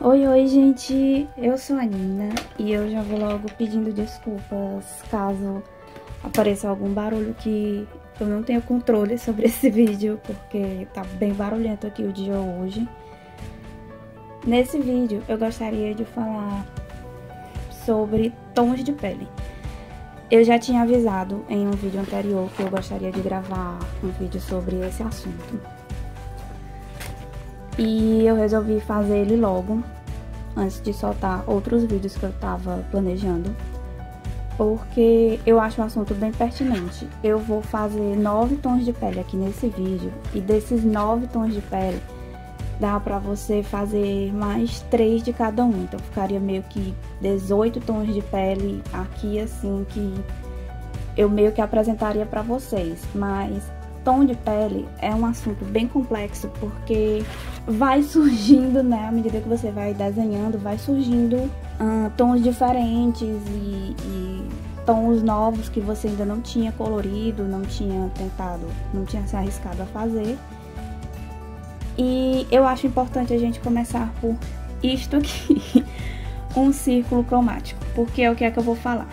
Oi, gente, eu sou a Nina e eu já vou logo pedindo desculpas caso apareça algum barulho que eu não tenho controle sobre esse vídeo, porque tá bem barulhento aqui o dia hoje. Nesse vídeo eu gostaria de falar sobre tons de pele. Eu já tinha avisado em um vídeo anterior que eu gostaria de gravar um vídeo sobre esse assunto. E eu resolvi fazer ele logo, antes de soltar outros vídeos que eu tava planejando, porque eu acho o assunto bem pertinente. Eu vou fazer 9 tons de pele aqui nesse vídeo, e desses 9 tons de pele, dá pra você fazer mais 3 de cada um, então ficaria meio que 18 tons de pele aqui, assim, que eu meio que apresentaria pra vocês, mas tom de pele é um assunto bem complexo, porque vai surgindo, né, à medida que você vai desenhando, vai surgindo tons diferentes e tons novos que você ainda não tinha colorido, não tinha tentado, não tinha se arriscado a fazer. E eu acho importante a gente começar por isto aqui, um círculo cromático, porque o que é que eu vou falar?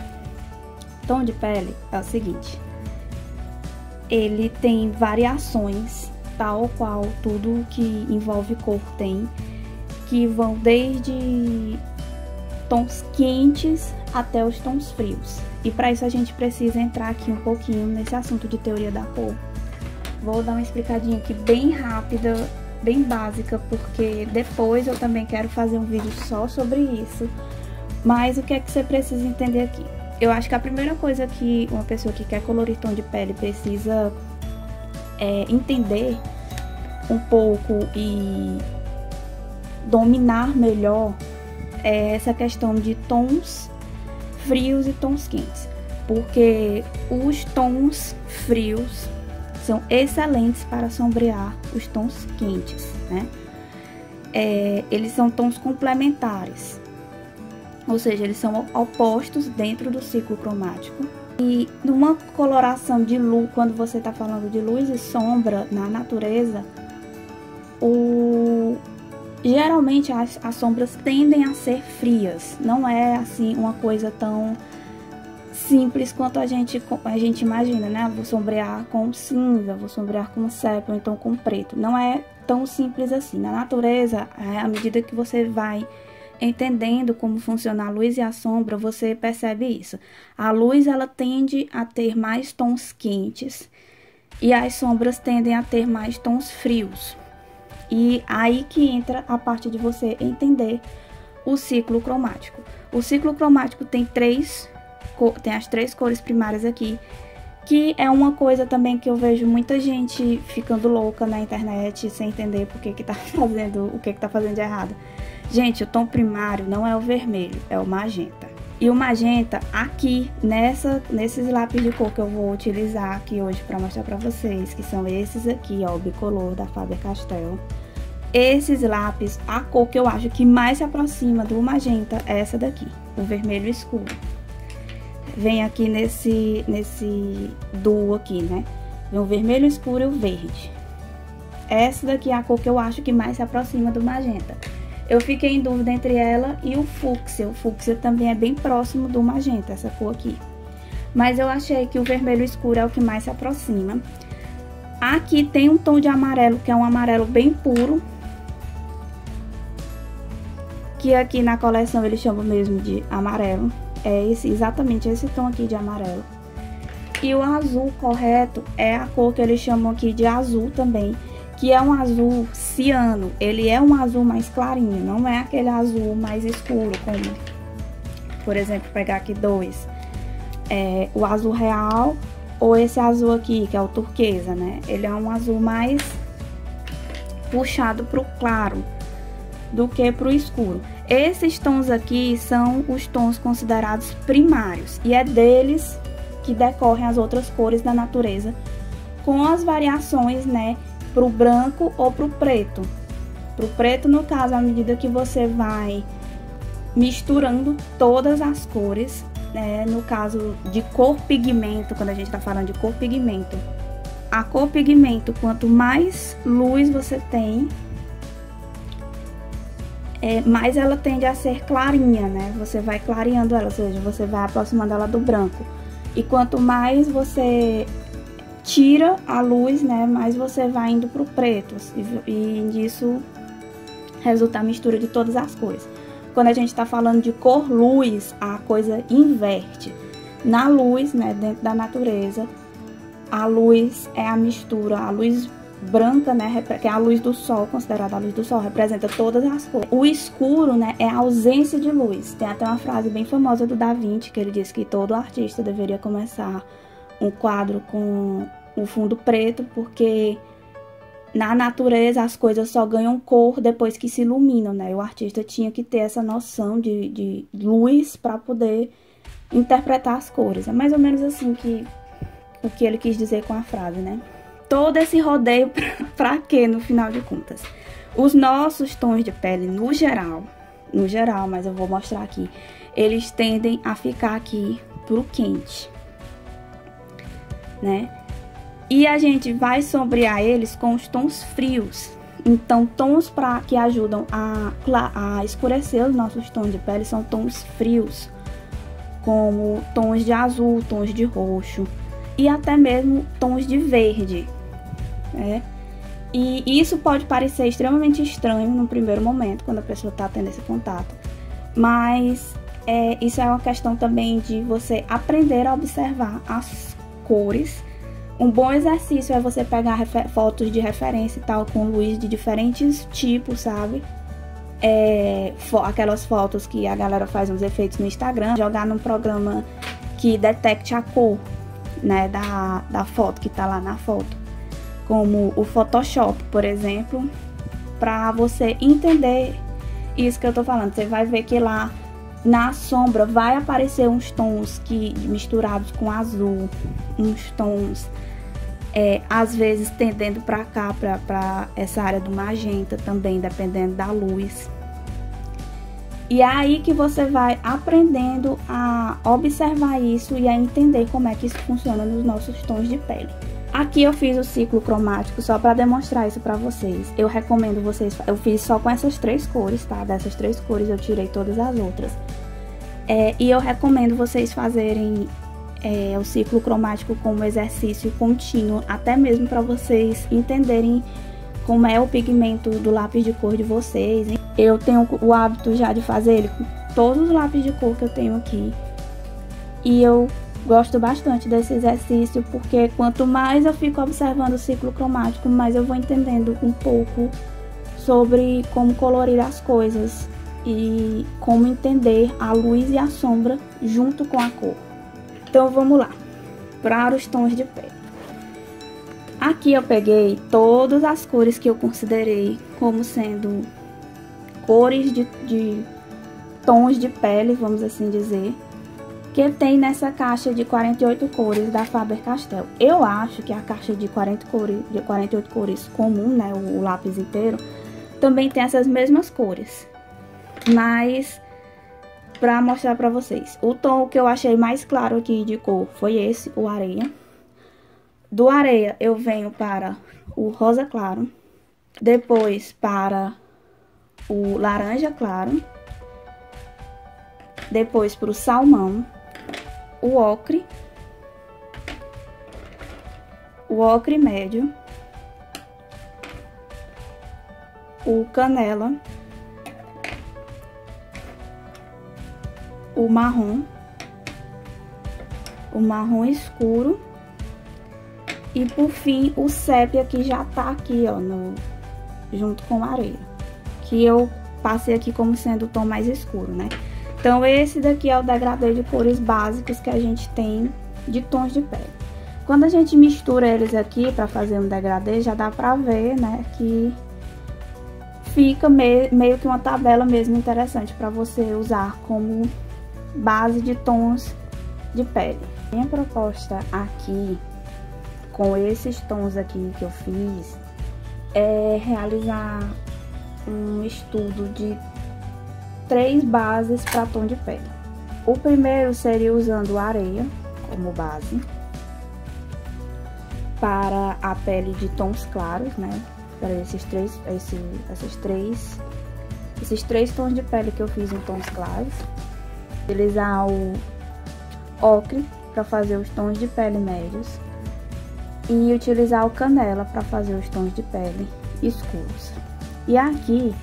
Tom de pele é o seguinte: ele tem variações, tal qual tudo que envolve cor tem, que vão desde tons quentes até os tons frios. E para isso a gente precisa entrar aqui um pouquinho nesse assunto de teoria da cor. Vou dar uma explicadinha aqui bem rápida, bem básica, porque depois eu também quero fazer um vídeo só sobre isso. Mas o que é que você precisa entender aqui? Eu acho que a primeira coisa que uma pessoa que quer colorir tom de pele precisa entender um pouco e dominar melhor é essa questão de tons frios e tons quentes. Porque os tons frios são excelentes para sombrear os tons quentes, né? Eles são tons complementares. Ou seja, eles são opostos dentro do ciclo cromático. E numa coloração de luz, quando você está falando de luz e sombra na natureza, geralmente as sombras tendem a ser frias. Não é assim uma coisa tão simples quanto a gente imagina, né? Vou sombrear com cinza, vou sombrear com sépia, ou então com preto. Não é tão simples assim. Na natureza, à medida que você vai entendendo como funciona a luz e a sombra, você percebe isso. A luz, ela tende a ter mais tons quentes e as sombras tendem a ter mais tons frios. E aí que entra a parte de você entender o ciclo cromático. O ciclo cromático tem as 3 cores primárias aqui, que é uma coisa também que eu vejo muita gente ficando louca na internet sem entender o que tá fazendo de errado. Gente, o tom primário não é o vermelho, é o magenta. E o magenta, aqui, nesses lápis de cor que eu vou utilizar aqui hoje para mostrar para vocês, que são esses aqui, ó, o bicolor da Faber-Castell. Esses lápis, a cor que eu acho que mais se aproxima do magenta é essa daqui, o vermelho escuro. Vem aqui nesse duo aqui, né? Vem o vermelho escuro e o verde. Essa daqui é a cor que eu acho que mais se aproxima do magenta. Eu fiquei em dúvida entre ela e o fúcsia. O fúcsia também é bem próximo do magenta, essa cor aqui. Mas eu achei que o vermelho escuro é o que mais se aproxima. Aqui tem um tom de amarelo, que é um amarelo bem puro, que aqui na coleção eles chamam mesmo de amarelo. É exatamente esse tom aqui de amarelo. E o azul correto é a cor que eles chamam aqui de azul também, que é um azul ciano. Ele é um azul mais clarinho, não é aquele azul mais escuro, como, por exemplo, pegar aqui dois. O azul real ou esse azul aqui, que é o turquesa, né? Ele é um azul mais puxado pro claro do que pro escuro. Esses tons aqui são os tons considerados primários, e é deles que decorrem as outras cores da natureza, com as variações, né, pro branco ou pro preto. Pro preto, no caso, à medida que você vai misturando todas as cores, né, no caso de cor pigmento, quando a gente tá falando de cor pigmento, a cor pigmento, quanto mais luz você tem, mais ela tende a ser clarinha, né? Você vai clareando ela, ou seja, você vai aproximando ela do branco. E quanto mais você tira a luz, né, mais você vai indo pro preto. E disso resulta a mistura de todas as cores. Quando a gente tá falando de cor-luz, a coisa inverte. Na luz, né, dentro da natureza, a luz é a mistura, a luz branca, né, que é a luz do sol, considerada a luz do sol, representa todas as cores. O escuro, né, é a ausência de luz. Tem até uma frase bem famosa do Da Vinci, que ele diz que todo artista deveria começar um quadro com o fundo preto, porque na natureza as coisas só ganham cor depois que se iluminam, né? O artista tinha que ter essa noção de luz para poder interpretar as cores. É mais ou menos assim o que ele quis dizer com a frase, né? Todo esse rodeio pra quê, no final de contas? Os nossos tons de pele, no geral, mas eu vou mostrar aqui, eles tendem a ficar aqui pro quente, né? E a gente vai sombrear eles com os tons frios. Então, tons que ajudam a escurecer os nossos tons de pele são tons frios, como tons de azul, tons de roxo e até mesmo tons de verde. E isso pode parecer extremamente estranho no primeiro momento, quando a pessoa está tendo esse contato, mas isso é uma questão também de você aprender a observar as cores. Um bom exercício é você pegar fotos de referência e tal, com luz de diferentes tipos, sabe? Aquelas fotos que a galera faz uns efeitos no Instagram, jogar num programa que detecte a cor, né, da foto que tá lá na foto, como o Photoshop, por exemplo, para você entender isso que eu tô falando. Você vai ver que lá na sombra vai aparecer uns tons misturados com azul, uns tons às vezes tendendo para cá, para essa área do magenta também, dependendo da luz. E é aí que você vai aprendendo a observar isso e a entender como é que isso funciona nos nossos tons de pele. Aqui eu fiz o ciclo cromático só para demonstrar isso para vocês. Eu recomendo vocês, eu fiz só com essas 3 cores, tá? Dessas 3 cores eu tirei todas as outras. E eu recomendo vocês fazerem o ciclo cromático como exercício contínuo, até mesmo para vocês entenderem como é o pigmento do lápis de cor de vocês. Eu tenho o hábito já de fazer ele com todos os lápis de cor que eu tenho aqui. E eu gosto bastante desse exercício, porque quanto mais eu fico observando o ciclo cromático, mais eu vou entendendo um pouco sobre como colorir as coisas e como entender a luz e a sombra junto com a cor. Então vamos lá, para os tons de pele. Aqui eu peguei todas as cores que eu considerei como sendo cores de tons de pele, vamos assim dizer, que tem nessa caixa de 48 cores da Faber-Castell. Eu acho que a caixa de 48 cores comum, né, o lápis inteiro, também tem essas mesmas cores. Mas, pra mostrar pra vocês, o tom que eu achei mais claro aqui de cor foi esse, o areia. Do areia eu venho para o rosa claro, depois para o laranja claro, depois para o salmão, o ocre médio, o canela, o marrom escuro e por fim o sépia, que já tá aqui, ó, junto com a areia, que eu passei aqui como sendo o tom mais escuro, né? Então esse daqui é o degradê de cores básicos que a gente tem de tons de pele. Quando a gente mistura eles aqui para fazer um degradê, já dá pra ver, né, que fica meio que uma tabela mesmo interessante para você usar como base de tons de pele. Minha proposta aqui, com esses tons aqui que eu fiz, é realizar um estudo de 3 bases para tom de pele. O primeiro seria usando areia como base para a pele de tons claros, né? Para esses esses 3 tons de pele que eu fiz em tons claros. Utilizar o ocre para fazer os tons de pele médios. E utilizar o canela para fazer os tons de pele escuros. E aqui,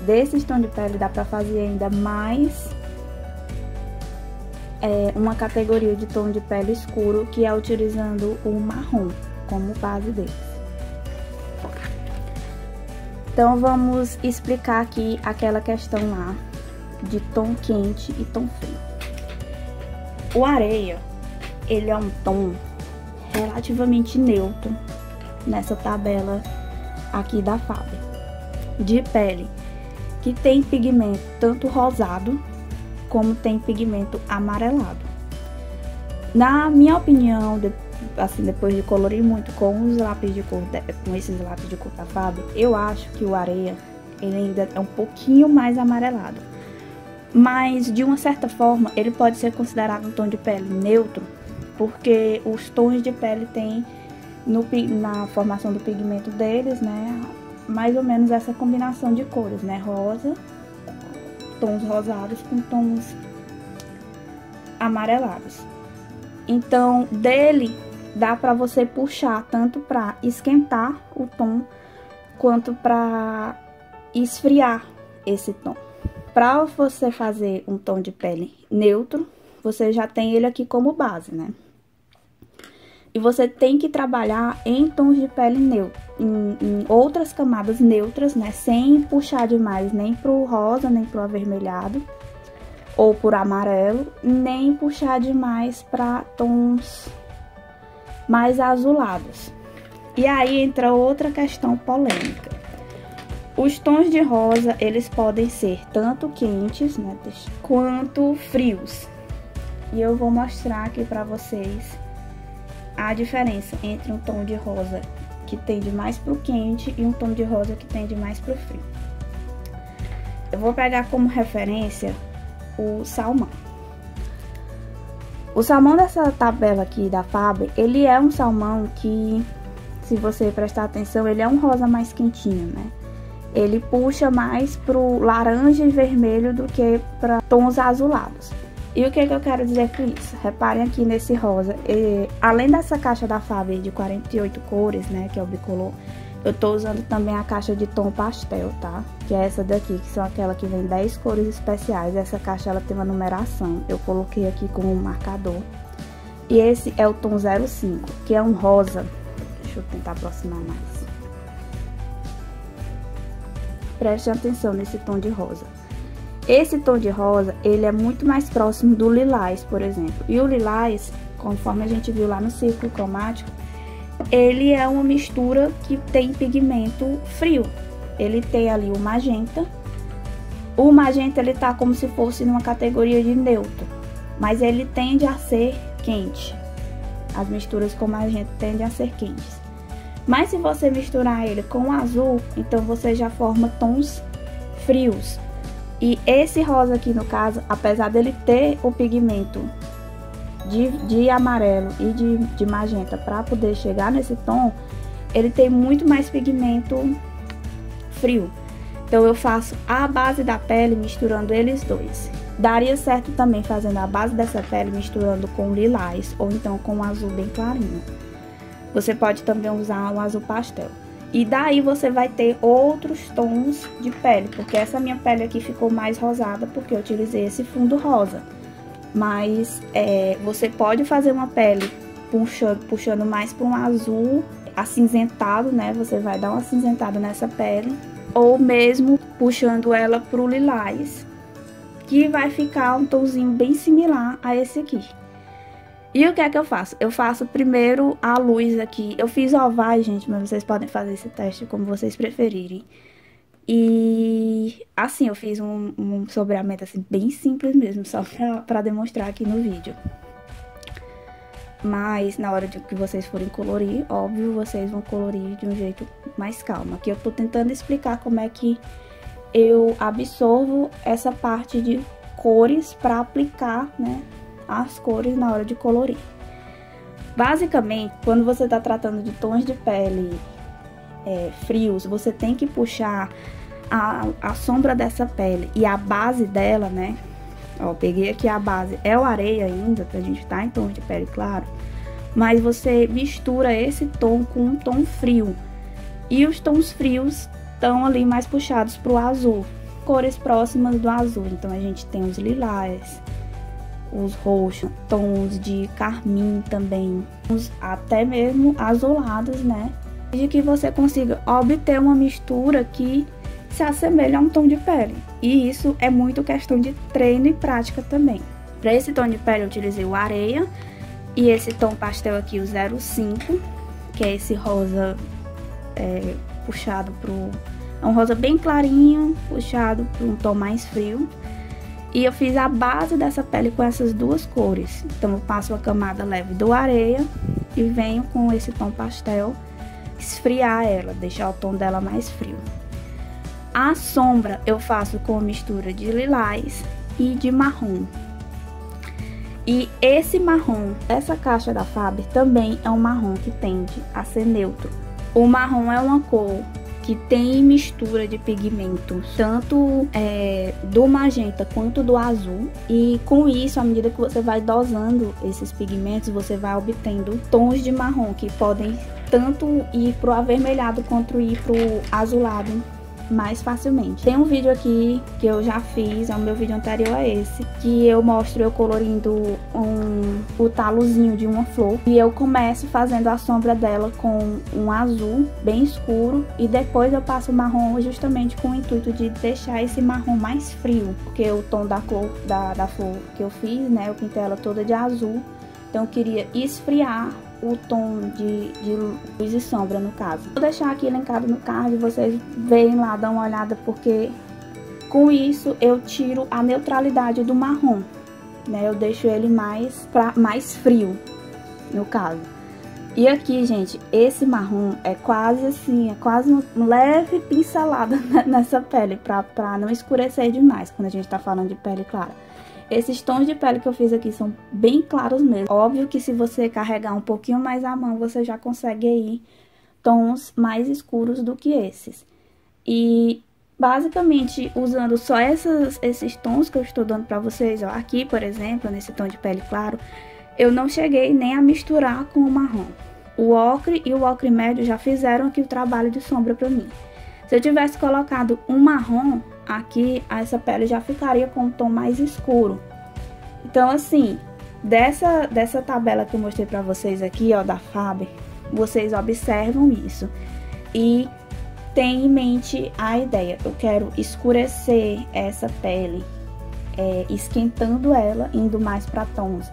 desses tons de pele dá para fazer ainda mais uma categoria de tom de pele escuro, que é utilizando o marrom como base deles. Então vamos explicar aqui aquela questão lá de tom quente e tom frio. O areia, ele é um tom relativamente neutro nessa tabela aqui da Faber, de pele que tem pigmento tanto rosado como tem pigmento amarelado. Na minha opinião, assim, depois de colorir muito com os lápis de cor, com esses lápis de cor da Faber, eu acho que o areia ele ainda é um pouquinho mais amarelado. Mas de uma certa forma ele pode ser considerado um tom de pele neutro, porque os tons de pele têm na formação do pigmento deles, né, mais ou menos essa combinação de cores, né, rosa, tons rosados com tons amarelados. Então, dele dá para você puxar tanto para esquentar o tom quanto para esfriar esse tom. Para você fazer um tom de pele neutro, você já tem ele aqui como base, né? E você tem que trabalhar em tons de pele neutro, em outras camadas neutras, né? Sem puxar demais nem pro rosa, nem pro avermelhado, ou por amarelo, nem puxar demais para tons mais azulados. E aí entra outra questão polêmica. Os tons de rosa, eles podem ser tanto quentes, né, quanto frios. E eu vou mostrar aqui pra vocês a diferença entre um tom de rosa que tende mais pro quente e um tom de rosa que tende mais pro frio. Eu vou pegar como referência o salmão. O salmão dessa tabela aqui da Faber, ele é um salmão que, se você prestar atenção, ele é um rosa mais quentinho, né? Ele puxa mais pro laranja e vermelho do que para tons azulados. E o que eu quero dizer com isso? Reparem aqui nesse rosa. Além dessa caixa da Faber de 48 cores, né, que é o bicolor, eu tô usando também a caixa de tom pastel, tá? Que é essa daqui, que são aquela que vem 10 cores especiais. Essa caixa, ela tem uma numeração. Eu coloquei aqui com um marcador. E esse é o tom 05, que é um rosa. Deixa eu tentar aproximar mais. Preste atenção nesse tom de rosa. Esse tom de rosa, ele é muito mais próximo do lilás, por exemplo. E o lilás, conforme a gente viu lá no círculo cromático, ele é uma mistura que tem pigmento frio. Ele tem ali o magenta. O magenta, ele tá como se fosse numa categoria de neutro, mas ele tende a ser quente. As misturas com magenta tendem a ser quentes. Mas se você misturar ele com azul, então você já forma tons frios. E esse rosa aqui, no caso, apesar dele ter o pigmento de amarelo e de magenta para poder chegar nesse tom, ele tem muito mais pigmento frio. Então eu faço a base da pele misturando eles dois. Daria certo também fazendo a base dessa pele misturando com lilás ou então com um azul bem clarinho. Você pode também usar um azul pastel. E daí você vai ter outros tons de pele, porque essa minha pele aqui ficou mais rosada porque eu utilizei esse fundo rosa. Mas você pode fazer uma pele puxando mais para um azul acinzentado, né? Você vai dar uma acinzentada nessa pele. Ou mesmo puxando ela pro lilás, que vai ficar um tomzinho bem similar a esse aqui. E o que é que eu faço? Eu faço primeiro a luz aqui. Eu fiz ovais, gente, mas vocês podem fazer esse teste como vocês preferirem. E assim, eu fiz um sombreamento assim, bem simples mesmo, só pra demonstrar aqui no vídeo. Mas na hora de que vocês forem colorir, óbvio, vocês vão colorir de um jeito mais calmo. Aqui eu tô tentando explicar como é que eu absorvo essa parte de cores pra aplicar, né, as cores na hora de colorir. Basicamente, quando você está tratando de tons de pele frios, você tem que puxar a sombra dessa pele e a base dela, né? Ó, peguei aqui a base, é o areia ainda, pra gente estar em tons de pele claro. Mas você mistura esse tom com um tom frio. E os tons frios estão ali mais puxados pro azul. Cores próximas do azul. Então a gente tem os lilás, os roxos, tons de carmim também, até mesmo azulados, né? De que você consiga obter uma mistura que se assemelha a um tom de pele. E isso é muito questão de treino e prática também. Para esse tom de pele eu utilizei o areia e esse tom pastel aqui, o 05, que é esse rosa puxado pro... É um rosa bem clarinho, puxado para um tom mais frio. E eu fiz a base dessa pele com essas duas cores. Então eu passo a camada leve do areia e venho com esse tom pastel esfriar ela, deixar o tom dela mais frio. A sombra eu faço com mistura de lilás e de marrom. E esse marrom, essa caixa da Faber também é um marrom que tende a ser neutro. O marrom é uma cor que tem mistura de pigmentos, tanto do magenta quanto do azul. E com isso, à medida que você vai dosando esses pigmentos, você vai obtendo tons de marrom que podem tanto ir pro avermelhado quanto ir pro azulado mais facilmente. Tem um vídeo aqui que eu já fiz, é o meu vídeo anterior a esse, que eu mostro eu colorindo o talozinho de uma flor. E eu começo fazendo a sombra dela com um azul bem escuro e depois eu passo o marrom justamente com o intuito de deixar esse marrom mais frio, porque o tom da cor da flor que eu fiz, né, eu pintei ela toda de azul, então eu queria esfriar o tom de luz e sombra, no caso. Vou deixar aqui linkado no card, vocês veem lá, dão uma olhada, porque com isso eu tiro a neutralidade do marrom, né? Eu deixo ele mais frio, no caso. E aqui, gente, esse marrom é quase assim, é quase uma leve pincelada nessa pele, pra não escurecer demais quando a gente tá falando de pele clara. Esses tons de pele que eu fiz aqui são bem claros mesmo. Óbvio que se você carregar um pouquinho mais a mão, você já consegue aí tons mais escuros do que esses. E basicamente, usando só esses tons que eu estou dando pra vocês, ó, aqui, por exemplo, nesse tom de pele claro, eu não cheguei nem a misturar com o marrom. O ocre e o ocre médio já fizeram aqui o trabalho de sombra pra mim. Se eu tivesse colocado um marrom aqui, essa pele já ficaria com um tom mais escuro. Então, assim, dessa tabela que eu mostrei pra vocês aqui, ó, da Faber, vocês observam isso. E tem em mente a ideia, eu quero escurecer essa pele, esquentando ela, indo mais pra tons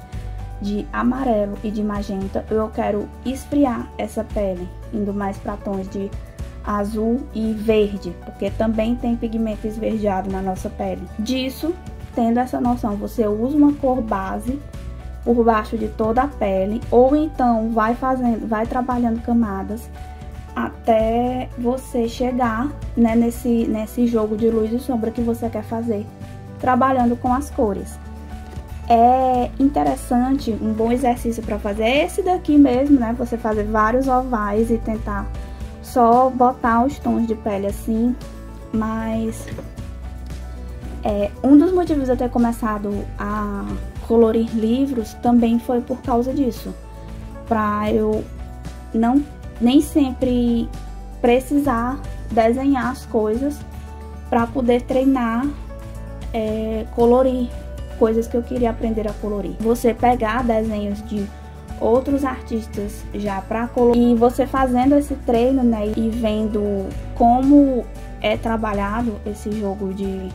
de amarelo e de magenta. Eu quero esfriar essa pele, indo mais pra tons de azul e verde, porque também tem pigmento esverdeado na nossa pele. Disso, tendo essa noção, você usa uma cor base por baixo de toda a pele, ou então vai trabalhando camadas até você chegar, né, nesse jogo de luz e sombra que você quer fazer, trabalhando com as cores. É interessante, um bom exercício para fazer é esse daqui mesmo, né? Você fazer vários ovais e tentar só botar os tons de pele assim, mas um dos motivos de eu ter começado a colorir livros também foi por causa disso, pra eu nem sempre precisar desenhar as coisas para poder treinar, colorir coisas que eu queria aprender a colorir. Você pegar desenhos de outros artistas já para colorir e você fazendo esse treino, né, e vendo como é trabalhado esse jogo de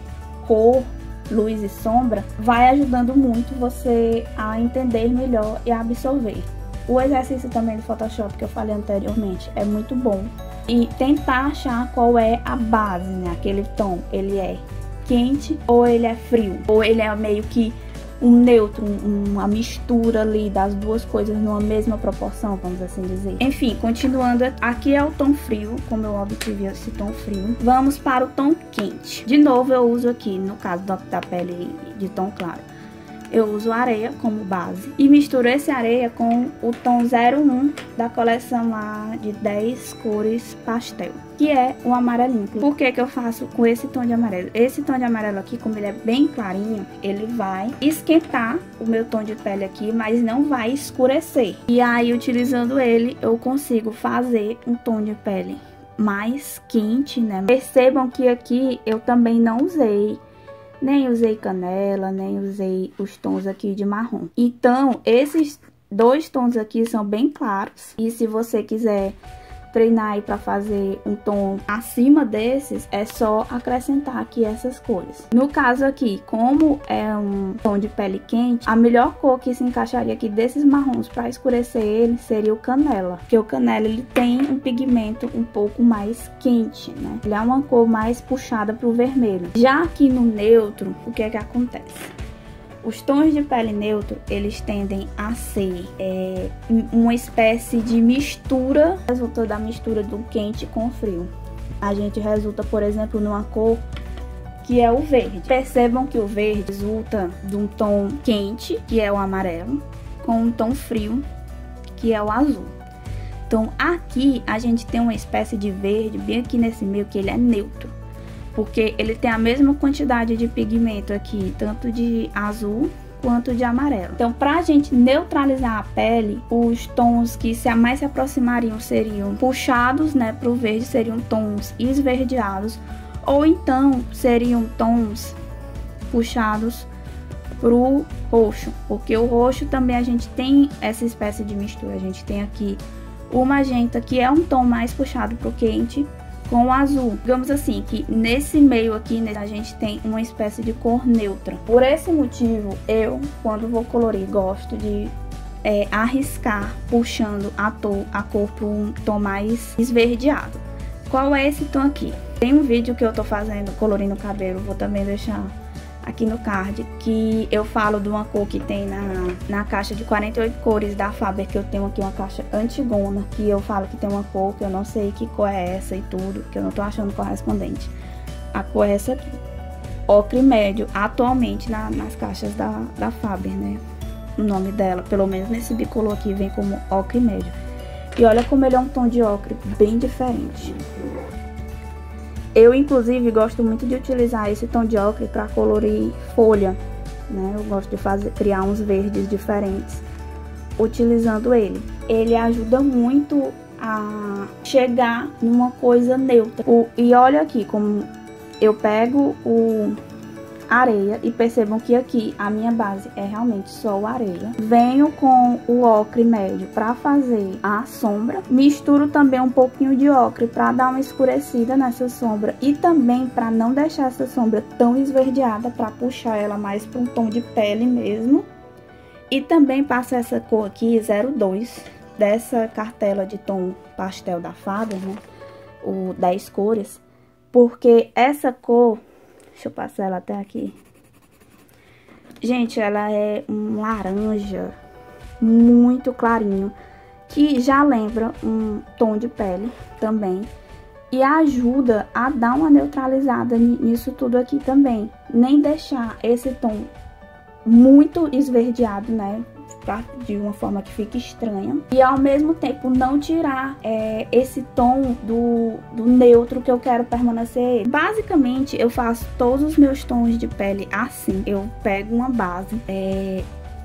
cor, luz e sombra, vai ajudando muito você a entender melhor e a absorver. O exercício também do Photoshop que eu falei anteriormente é muito bom. E tentar achar qual é a base, né? Aquele tom, ele é quente ou ele é frio? Ou ele é meio que um neutro, uma mistura ali das duas coisas numa mesma proporção, vamos assim dizer. Enfim, continuando, aqui é o tom frio, como eu obtive esse tom frio. Vamos para o tom quente. De novo, eu uso aqui, no caso da pele de tom claro, eu uso areia como base e misturo esse areia com o tom 01 da coleção lá de 10 cores pastel, que é o amarelinho. Por que que eu faço com esse tom de amarelo? Esse tom de amarelo aqui, como ele é bem clarinho, ele vai esquentar o meu tom de pele aqui, mas não vai escurecer. E aí, utilizando ele, eu consigo fazer um tom de pele mais quente, né? Percebam que aqui eu também não usei, nem usei canela, nem usei os tons aqui de marrom. Então, esses dois tons aqui são bem claros. E se você quiser treinar aí pra fazer um tom acima desses, é só acrescentar aqui essas cores. No caso aqui, como é um tom de pele quente, a melhor cor que se encaixaria aqui desses marrons pra escurecer ele seria o canela. Porque o canela, ele tem um pigmento um pouco mais quente, né? Ele é uma cor mais puxada pro vermelho. Já aqui no neutro, o que é que acontece? Os tons de pele neutro, eles tendem a ser uma espécie de mistura, resulta da mistura do quente com o frio. A gente resulta, por exemplo, numa cor que é o verde. Percebam que o verde resulta de um tom quente, que é o amarelo, com um tom frio, que é o azul. Então, aqui a gente tem uma espécie de verde, bem aqui nesse meio, que ele é neutro. Porque ele tem a mesma quantidade de pigmento aqui, tanto de azul quanto de amarelo. Então, pra gente neutralizar a pele, os tons que mais se aproximariam seriam puxados, né, pro verde, seriam tons esverdeados. Ou então, seriam tons puxados pro roxo. Porque o roxo também a gente tem essa espécie de mistura. A gente tem aqui o magenta, que é um tom mais puxado pro quente, com o azul. Digamos assim, que nesse meio aqui, a gente tem uma espécie de cor neutra. Por esse motivo, eu, quando vou colorir, gosto de arriscar puxando a cor para um tom mais esverdeado. Qual é esse tom aqui? Tem um vídeo que eu tô fazendo colorindo o cabelo, vou também deixar aqui no card, que eu falo de uma cor que tem na caixa de 48 cores da Faber, que eu tenho aqui uma caixa antigona, que eu falo que tem uma cor que eu não sei que cor é essa e tudo, que eu não tô achando correspondente. A cor é essa aqui, ocre médio, atualmente nas caixas da Faber, né? O nome dela, pelo menos nesse bicolor aqui, vem como ocre médio. E olha como ele é um tom de ocre bem diferente. Eu, inclusive, gosto muito de utilizar esse tom de ocre para colorir folha, né? Eu gosto de criar uns verdes diferentes utilizando ele. Ele ajuda muito a chegar numa coisa neutra. E olha aqui como eu pego areia e percebam que aqui a minha base é realmente só o areia. Venho com o ocre médio para fazer a sombra. Misturo também um pouquinho de ocre para dar uma escurecida nessa sombra e também para não deixar essa sombra tão esverdeada, para puxar ela mais para um tom de pele mesmo. E também passo essa cor aqui, 02, dessa cartela de tom pastel da Faber, né? O 10 cores, porque essa cor, deixa eu passar ela até aqui. Gente, ela é um laranja muito clarinho, que já lembra um tom de pele também. E ajuda a dar uma neutralizada nisso tudo aqui também. Nem deixar esse tom muito esverdeado, né? De uma forma que fique estranha. E ao mesmo tempo não tirar esse tom do neutro que eu quero permanecer. Basicamente eu faço todos os meus tons de pele assim. Eu pego uma base,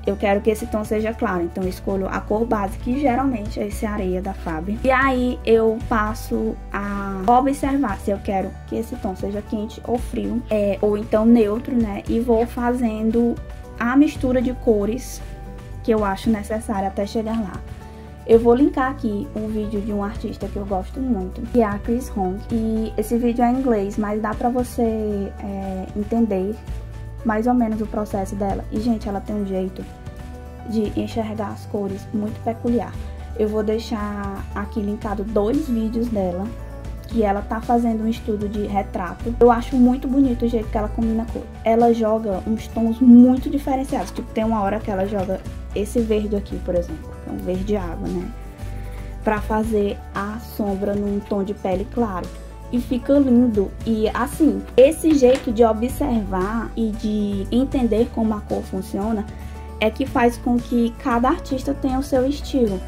eu quero que esse tom seja claro, então eu escolho a cor base, que geralmente é esse areia da Faber. E aí eu passo a observar se eu quero que esse tom seja quente ou frio, ou então neutro, né? E vou fazendo a mistura de cores que eu acho necessário até chegar lá. Eu vou linkar aqui um vídeo de um artista que eu gosto muito, que é a Chris Hong. E esse vídeo é em inglês, mas dá pra você entender mais ou menos o processo dela. E, gente, ela tem um jeito de enxergar as cores muito peculiar. Eu vou deixar aqui linkado 2 vídeos dela, que ela tá fazendo um estudo de retrato. Eu acho muito bonito o jeito que ela combina a cor. Ela joga uns tons muito diferenciados. Tipo, tem uma hora que ela joga esse verde aqui, por exemplo, que é um verde água, né? Pra fazer a sombra num tom de pele claro. e fica lindo. E assim, esse jeito de observar e de entender como a cor funciona é que faz com que cada artista tenha o seu estilo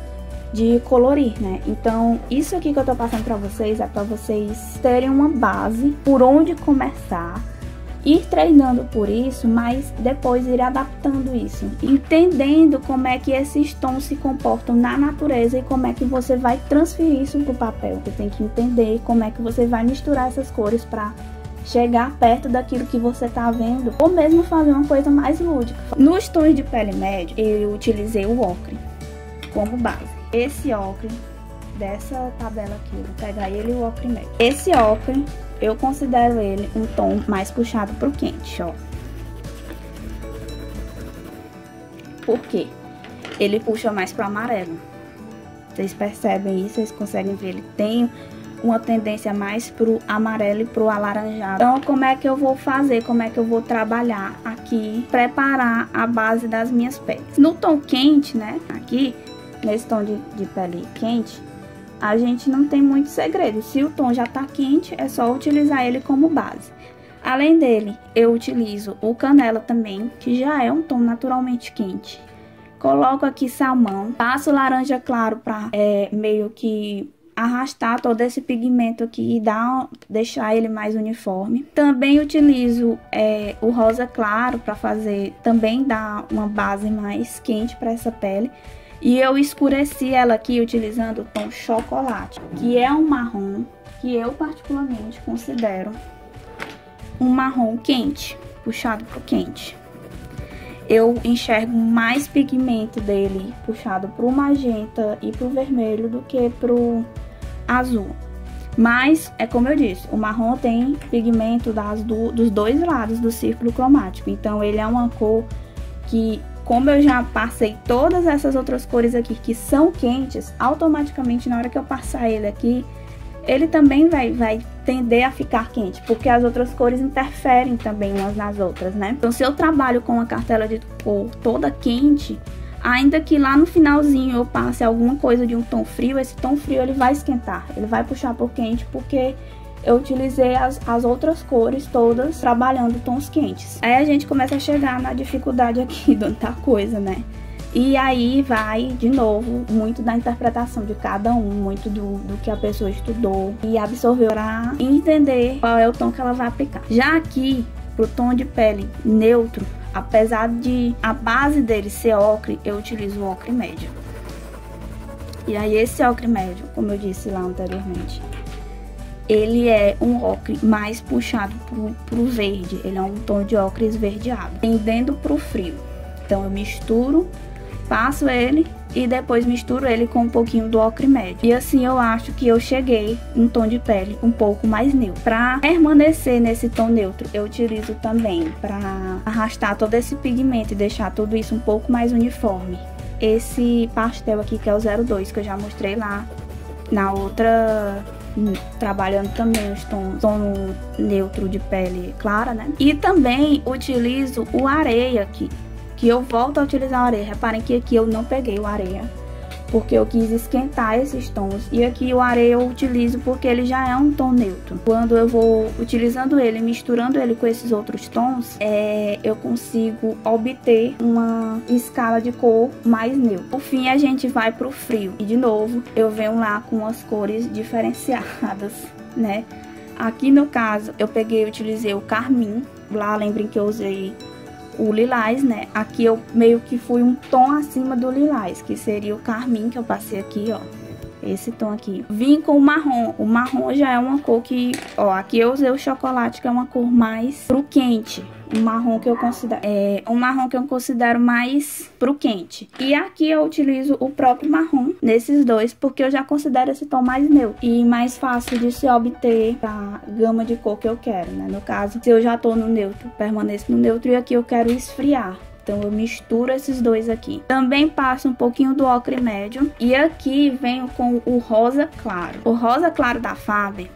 de colorir, né? Então, isso aqui que eu tô passando pra vocês é pra vocês terem uma base por onde começar, ir treinando por isso, mas depois ir adaptando isso, entendendo como é que esses tons se comportam na natureza e como é que você vai transferir isso pro papel. Você tem que entender como é que você vai misturar essas cores pra chegar perto daquilo que você tá vendo, ou mesmo fazer uma coisa mais lúdica. Nos tons de pele médio, eu utilizei o ocre como base. Esse ocre dessa tabela aqui, vou pegar ele e o ocre médio. Esse ocre, eu considero ele um tom mais puxado pro quente, ó. Por quê? Ele puxa mais pro amarelo. Vocês percebem isso? Vocês conseguem ver? Ele tem uma tendência mais pro amarelo e pro alaranjado. Então, como é que eu vou fazer? Como é que eu vou trabalhar aqui? Preparar a base das minhas peles. No tom quente, né? Aqui, nesse tom de pele quente, a gente não tem muito segredo. Se o tom já tá quente, é só utilizar ele como base. Além dele, eu utilizo o canela também, que já é um tom naturalmente quente. Coloco aqui salmão, passo laranja claro para meio que arrastar todo esse pigmento aqui e deixar ele mais uniforme. Também utilizo o rosa claro para fazer, também dar uma base mais quente para essa pele. E eu escureci ela aqui utilizando o tom chocolate, que é um marrom que eu particularmente considero um marrom quente, puxado pro quente. Eu enxergo mais pigmento dele puxado pro magenta e pro vermelho do que pro azul. Mas, é como eu disse, o marrom tem pigmento dos dois lados do círculo cromático. Então, ele é uma cor que, como eu já passei todas essas outras cores aqui que são quentes, automaticamente na hora que eu passar ele aqui, ele também vai tender a ficar quente, porque as outras cores interferem também umas nas outras, né? Então, se eu trabalho com a cartela de cor toda quente, ainda que lá no finalzinho eu passe alguma coisa de um tom frio, esse tom frio ele vai esquentar, ele vai puxar por quente, porque eu utilizei as outras cores todas trabalhando tons quentes. Aí a gente começa a chegar na dificuldade aqui da coisa, né? E aí vai, de novo, muito da interpretação de cada um, muito do que a pessoa estudou e absorveu para entender qual é o tom que ela vai aplicar. Já aqui, pro tom de pele neutro, apesar de a base dele ser ocre, eu utilizo o ocre médio. E aí esse ocre médio, como eu disse lá anteriormente, ele é um ocre mais puxado pro verde, ele é um tom de ocre esverdeado, tendendo pro frio. Então eu misturo, passo ele e depois misturo ele com um pouquinho do ocre médio. E assim eu acho que eu cheguei num tom de pele um pouco mais neutro. Para permanecer nesse tom neutro, eu utilizo também, para arrastar todo esse pigmento e deixar tudo isso um pouco mais uniforme, esse pastel aqui que é o 02, que eu já mostrei lá na outra, trabalhando também os tom neutro de pele clara, né? E também utilizo o areia aqui, que eu volto a utilizar o areia. Reparem que aqui eu não peguei o areia, porque eu quis esquentar esses tons. E aqui o areia eu utilizo porque ele já é um tom neutro. Quando eu vou utilizando ele, misturando ele com esses outros tons, eu consigo obter uma escala de cor mais neutra. Por fim, a gente vai pro frio. E de novo, eu venho lá com as cores diferenciadas, né? Aqui no caso, eu peguei e utilizei o carmim. Lá, lembrem que eu usei o lilás, né? Aqui eu meio que fui um tom acima do lilás, que seria o carmim que eu passei aqui, ó. Esse tom aqui. Vim com o marrom. O marrom já é uma cor que, ó, aqui eu usei o chocolate, que é uma cor mais pro quente. Um marrom que eu considero mais pro quente. E aqui eu utilizo o próprio marrom nesses dois, porque eu já considero esse tom mais neutro e mais fácil de se obter a gama de cor que eu quero, né? No caso, se eu já tô no neutro, permaneço no neutro, e aqui eu quero esfriar. Então eu misturo esses dois aqui. Também passo um pouquinho do ocre médio. E aqui venho com o rosa claro. O rosa claro da Faber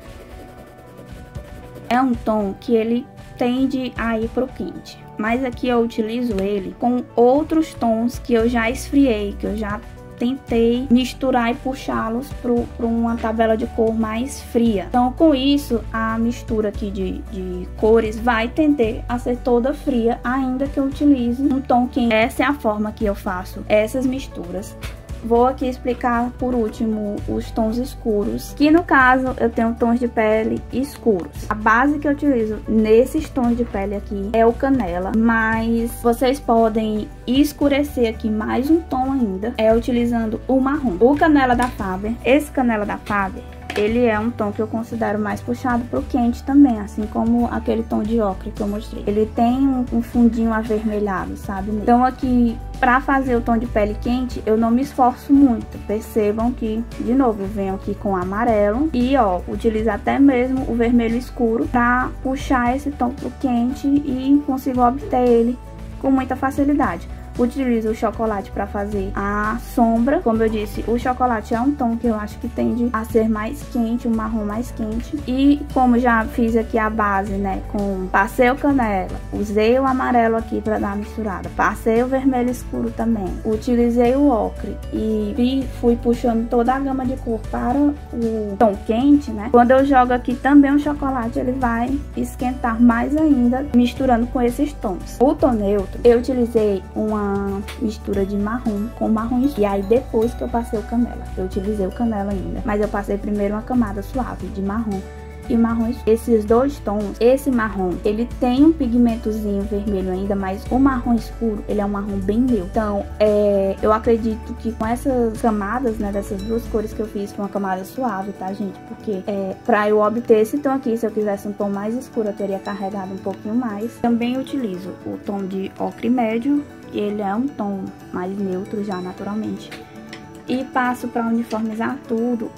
é um tom que ele tende a ir pro quente. Mas aqui eu utilizo ele com outros tons que eu já esfriei, que eu já tentei misturar e puxá-los para uma tabela de cor mais fria. Então, com isso, a mistura aqui de cores vai tender a ser toda fria, ainda que eu utilize um tom quente. Essa é a forma que eu faço essas misturas. Vou aqui explicar por último os tons escuros, que no caso eu tenho tons de pele escuros. A base que eu utilizo nesses tons de pele aqui é o canela, mas vocês podem escurecer aqui mais um tom ainda, utilizando o marrom. O canela da Faber, esse canela da Faber, ele é um tom que eu considero mais puxado pro quente também, assim como aquele tom de ocre que eu mostrei. Ele tem um fundinho avermelhado, sabe? Então aqui, pra fazer o tom de pele quente, eu não me esforço muito. Percebam que, de novo, eu venho aqui com amarelo e, ó, utilizo até mesmo o vermelho escuro pra puxar esse tom pro quente e consigo obter ele com muita facilidade. Utilizo o chocolate para fazer a sombra. Como eu disse, o chocolate é um tom que eu acho que tende a ser mais quente, um marrom mais quente. E como já fiz aqui a base, né, passei o canela, usei o amarelo aqui para dar uma misturada, passei o vermelho escuro também, utilizei o ocre e fui puxando toda a gama de cor para o tom quente, né? Quando eu jogo aqui também o chocolate, ele vai esquentar mais ainda, misturando com esses tons. O tom neutro, eu utilizei uma mistura de marrom com marrom escuro. E aí depois que eu passei o canela, eu utilizei o canela ainda, mas eu passei primeiro uma camada suave de marrom e marrom escuro. Esses dois tons, esse marrom, ele tem um pigmentozinho vermelho ainda, mas o marrom escuro, ele é um marrom bem neutro. Então, eu acredito que com essas camadas, né, dessas duas cores que eu fiz, foi uma camada suave, tá, gente? Porque pra eu obter esse tom aqui, se eu quisesse um tom mais escuro, eu teria carregado um pouquinho mais. Também utilizo o tom de ocre médio, ele é um tom mais neutro já naturalmente. E passo para uniformizar tudo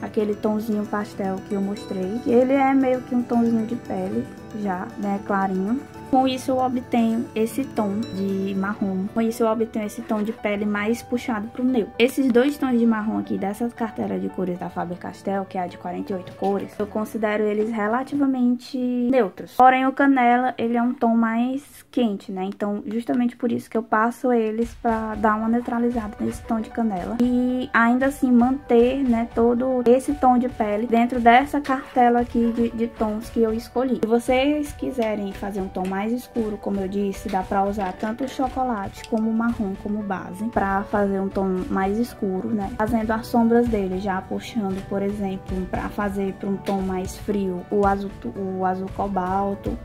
aquele tomzinho pastel que eu mostrei. Ele é meio que um tomzinho de pele já, né, clarinho. Com isso eu obtenho esse tom de marrom. Com isso eu obtenho esse tom de pele mais puxado pro neutro. Esses dois tons de marrom aqui dessa cartela de cores da Faber-Castell, que é a de 48 cores, eu considero eles relativamente neutros. Porém o canela, ele é um tom mais quente, né? Então justamente por isso que eu passo eles pra dar uma neutralizada nesse tom de canela. E ainda assim manter, né, todo esse tom de pele dentro dessa cartela aqui de tons que eu escolhi. Se vocês quiserem fazer um tom mais escuro, como eu disse, dá pra usar tanto o chocolate como o marrom como base pra fazer um tom mais escuro, né? Fazendo as sombras dele, já puxando, por exemplo, pra fazer para um tom mais frio, o azul cobalto,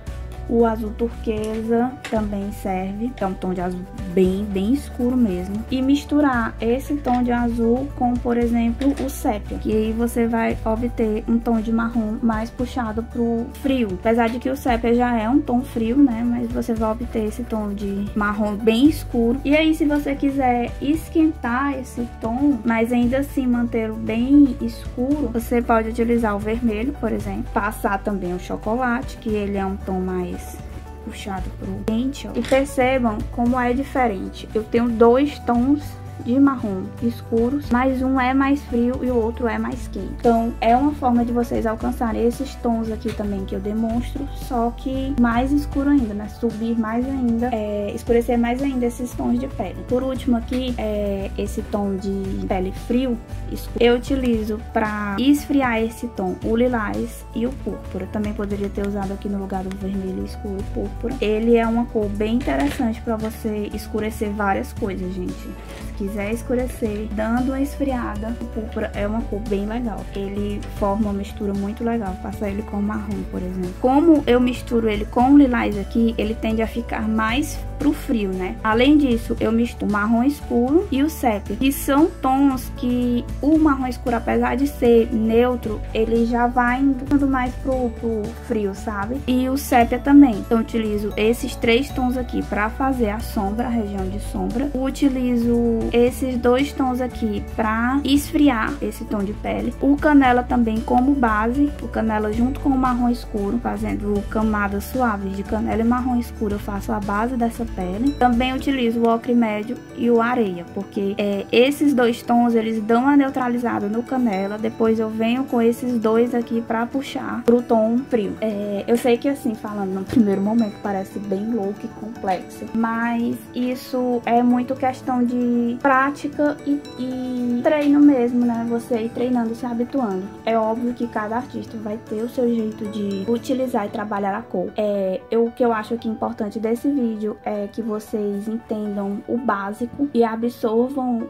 o azul turquesa também serve, que é um tom de azul bem escuro mesmo. E misturar esse tom de azul com, por exemplo, o sépia, que aí você vai obter um tom de marrom mais puxado pro frio. Apesar de que o sépia já é um tom frio, né? Mas você vai obter esse tom de marrom bem escuro. E aí, se você quiser esquentar esse tom, mas ainda assim mantê-lo bem escuro, você pode utilizar o vermelho, por exemplo. Passar também o chocolate, que ele é um tom mais puxado pro quente, ó. E percebam como é diferente. Eu tenho dois tons de marrom escuros, mas um é mais frio e o outro é mais quente. Então é uma forma de vocês alcançarem esses tons aqui também que eu demonstro, só que mais escuro ainda, né? Subir mais ainda, escurecer mais ainda esses tons de pele. Por último aqui, esse tom de pele frio, escuro, eu utilizo para esfriar esse tom, o lilás e o púrpura. Também poderia ter usado aqui no lugar do vermelho escuro, púrpura. Ele é uma cor bem interessante para você escurecer várias coisas, gente. Se quiser escurecer, dando uma esfriada, o púrpura é uma cor bem legal. Ele forma uma mistura muito legal. Passar ele com marrom, por exemplo. Como eu misturo ele com o lilás aqui, ele tende a ficar mais pro frio, né? Além disso, eu misturo o marrom escuro e o sépia, que são tons que o marrom escuro, apesar de ser neutro, ele já vai indo mais pro frio, sabe? E o sépia também. Então, eu utilizo esses três tons aqui para fazer a sombra, a região de sombra. Eu utilizo esses dois tons aqui para esfriar esse tom de pele. O canela também como base, o canela junto com o marrom escuro, fazendo camadas suaves de canela e marrom escuro, eu faço a base dessa pele. Também utilizo o ocre médio e o areia, porque esses dois tons, eles dão uma neutralizada no canela. Depois eu venho com esses dois aqui para puxar pro tom frio. Eu sei que assim, falando no primeiro momento, parece bem louco e complexo, mas isso é muito questão de prática e treino mesmo, né? Você ir treinando, se habituando. É óbvio que cada artista vai ter o seu jeito de utilizar e trabalhar a cor. O que eu acho que é importante desse vídeo é que vocês entendam o básico e absorvam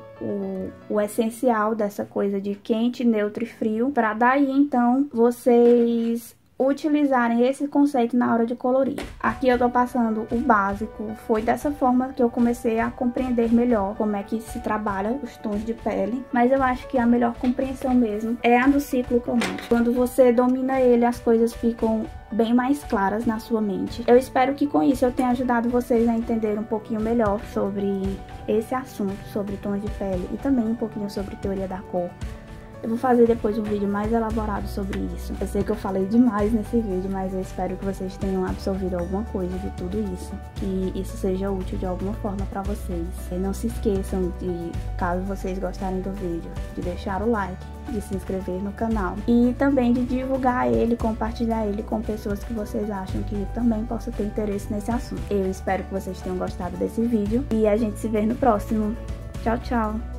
o essencial dessa coisa de quente, neutro e frio, para daí então vocês utilizarem esse conceito na hora de colorir. Aqui eu tô passando o básico, foi dessa forma que eu comecei a compreender melhor como é que se trabalha os tons de pele, mas eu acho que a melhor compreensão mesmo é a do ciclo cromático. Quando você domina ele, as coisas ficam bem mais claras na sua mente. Eu espero que com isso eu tenha ajudado vocês a entender um pouquinho melhor sobre esse assunto, sobre tons de pele e também um pouquinho sobre teoria da cor. Eu vou fazer depois um vídeo mais elaborado sobre isso. Eu sei que eu falei demais nesse vídeo, mas eu espero que vocês tenham absorvido alguma coisa de tudo isso. Que isso seja útil de alguma forma pra vocês. E não se esqueçam de, caso vocês gostarem do vídeo, de deixar o like, de se inscrever no canal. E também de divulgar ele, compartilhar ele com pessoas que vocês acham que também possam ter interesse nesse assunto. Eu espero que vocês tenham gostado desse vídeo. E a gente se vê no próximo. Tchau, tchau!